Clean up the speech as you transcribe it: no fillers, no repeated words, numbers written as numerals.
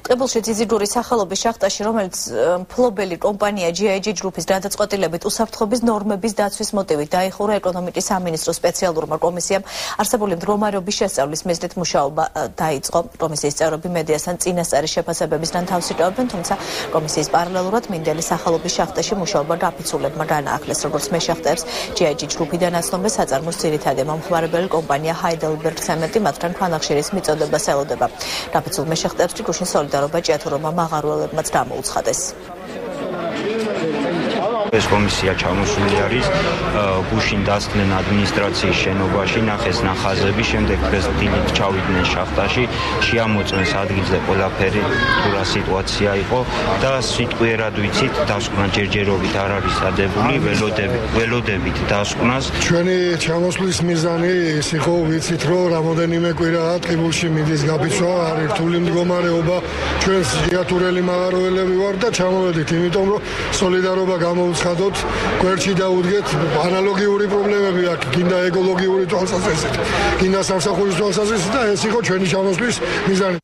ტყიბულში ძიძიდური სახელობის შახტაში, რომელიც მფლობელი კომპანია GIG ჯგუფის გადაწყვეტილებით უსაფრთხოების ნორმების დაცვის მოტივით დაიხურა ეკონომიკის სამინისტროს სპეციალურმა კომისიამ. არსებული მდგომარეობის შესწავლის მიზნით მუშაობა დაიწყო. კომისიის წევრები მედიასთან წინასწარი შეფასებებისგან თავს იტოვებენ, თუმცა კომისიის პარალელურად მინდელი სახელობის შახტაში მუშაობა გაფიცულებმა განაახლეს. როგორც მეშახტეებს GIG ჯგუფიდან აცნობეს საწარმოს ძირითადი მომხმარებელი კომპანია Heidelberg Cement, მათგან ქვანახშირის მიწოდებას ელოდება. გაფიცულ მეშახტეებს ჯგუფში სოლიდარობა ჭიათურობა მაღარველებმაც გამოუცხადეს. ეს კომისია ჩამოსული არის გუშინ დასწნენ ადმინისტრაციის შენობაში, ნახეს ნახაზები, შემდეგ დღეს დილით ჩავიდნენ შახტაში, შეამოწმეს ადგილზე ყველაფერი, თუ რა სიტუაცია იყო და სიტყვიერად ვიცით, დასკვნა ჯერჯერობით არ არის დადებული, ველოდებით დასკვნას. ჩვენი ჩამოსვლის მიზანი ის იყო, ვიცით, რომ რამოდენიმე კვირაა ტყიბულში მიდის გაფიცვა, არის რთული მდგომარეობა, ჩვენ ჭიათურელი მაღაროელები ვართ და ჩამოვედით, იმიტომ რომ სოლიდარობა გამოუცხადეთ. გვერდში დაუდგეთ ანალოგიური პრობლემები აქვს, გინდა ეკოლოგიური თვალსაზრისით, გინდა სამსახურის თვალსაზრისით და ეს იყო ჩვენი ჩამოსვლის მიზანი.